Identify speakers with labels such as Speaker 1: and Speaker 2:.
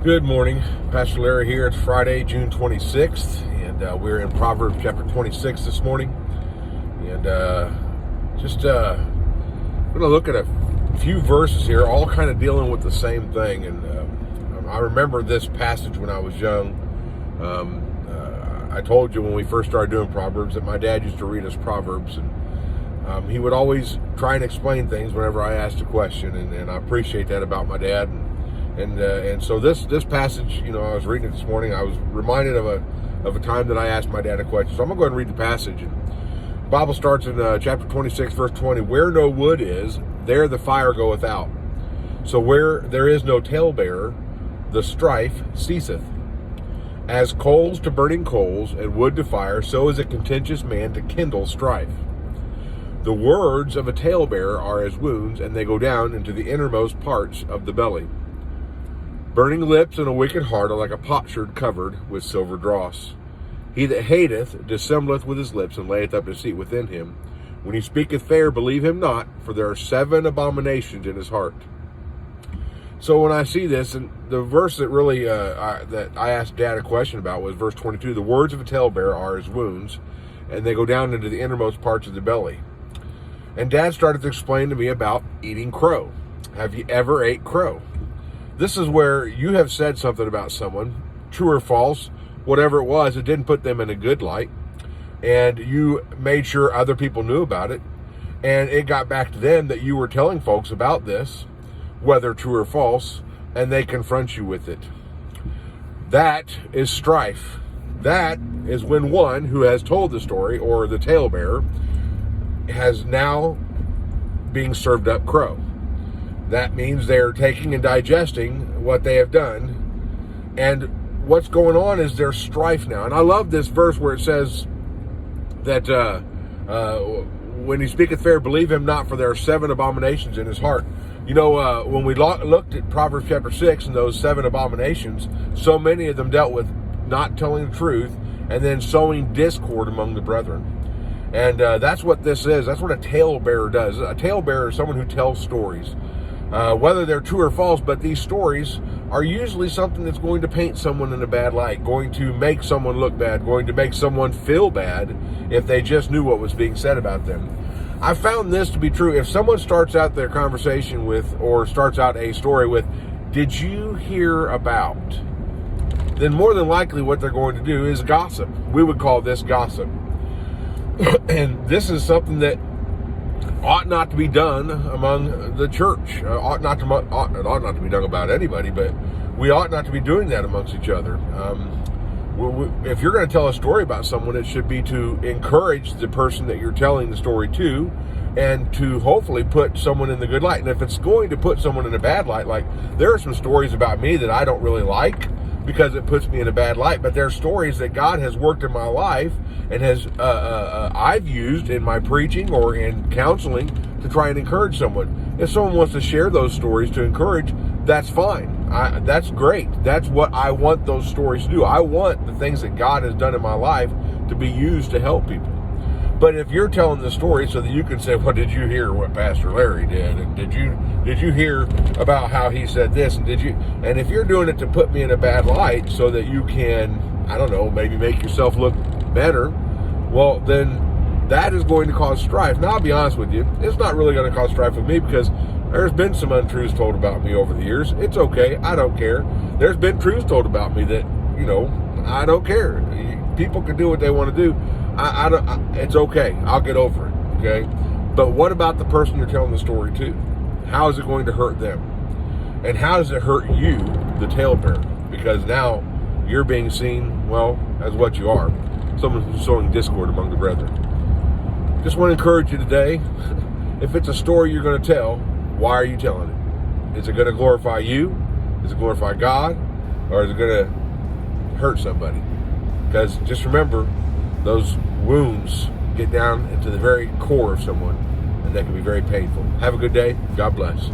Speaker 1: Good morning, Pastor Larry here. It's Friday, June 26th, and we're in Proverbs chapter 26 this morning. And just going to look at a few verses here, all kind of dealing with the same thing. And I remember this passage when I was young. I told you when we first started doing Proverbs that my dad used to read us Proverbs, and he would always try and explain things whenever I asked a question, and I appreciate that about my dad. And so this passage, I was reading it this morning. I was reminded of a time that I asked my dad a question. So I'm going to go ahead and read the passage. And the Bible starts in chapter 26, verse 20. Where no wood is, there the fire goeth out. So where there is no talebearer, the strife ceaseth. As coals to burning coals, and wood to fire, so is a contentious man to kindle strife. The words of a talebearer are as wounds, and they go down into the innermost parts of the belly. Burning lips and a wicked heart are like a potsherd covered with silver dross. He that hateth dissembleth with his lips, and layeth up deceit within him. When he speaketh fair, believe him not, for there are 7 abominations in his heart. So when I see this, and the verse that really that I asked Dad a question about was verse 22. The words of a talebearer are as wounds, and they go down into the innermost parts of the belly. And Dad started to explain to me about eating crow. Have you ever ate crow? This is where you have said something about someone, true or false, whatever it was, it didn't put them in a good light, and you made sure other people knew about it, and it got back to them that you were telling folks about this, whether true or false, and they confront you with it. That is strife. That is when one who has told the story, or the talebearer, has now being served up crow. That means they're taking and digesting what they have done. And what's going on is there's strife now. And I love this verse where it says that when he speaketh fair, believe him not, for there are 7 abominations in his heart. When we looked at Proverbs chapter 6 and those 7 abominations, so many of them dealt with not telling the truth and then sowing discord among the brethren. And that's what this is. That's what a talebearer does. A talebearer is someone who tells stories. Whether they're true or false, but these stories are usually something that's going to paint someone in a bad light, going to make someone look bad, going to make someone feel bad if they just knew what was being said about them. I found this to be true. If someone starts out their conversation with, or starts out a story with, did you hear about? Then more than likely what they're going to do is gossip. We would call this gossip. And this is something that ought not to be done among the church. Ought not to be done about anybody, but we ought not to be doing that amongst each other. If you're going to tell a story about someone, it should be to encourage the person that you're telling the story to, and to hopefully put someone in the good light. And if it's going to put someone in a bad light, like there are some stories about me that I don't really like because it puts me in a bad light, but there are stories that God has worked in my life and has I've used in my preaching or in counseling to try and encourage someone. If someone wants to share those stories to encourage, that's fine. That's great. That's what I want those stories to do. I want the things that God has done in my life to be used to help people. But if you're telling the story so that you can say, well, did you hear what Pastor Larry did? And did you hear about how he said this? And if you're doing it to put me in a bad light so that you can, maybe make yourself look better, well, then that is going to cause strife. Now, I'll be honest with you, it's not really going to cause strife with me because there's been some untruths told about me over the years. It's okay. I don't care. There's been truths told about me that, I don't care. People can do what they want to do. It's okay. I'll get over it. Okay. But what about the person you're telling the story to? How is it going to hurt them? And how does it hurt you, the talebearer? Because now you're being seen, as what you are. Someone who's sowing discord among the brethren. Just want to encourage you today. If it's a story you're going to tell, why are you telling it? Is it going to glorify you? Is it glorify God? Or is it going to hurt somebody? Because just remember, those wounds get down into the very core of someone, and they can be very painful. Have a good day. God bless.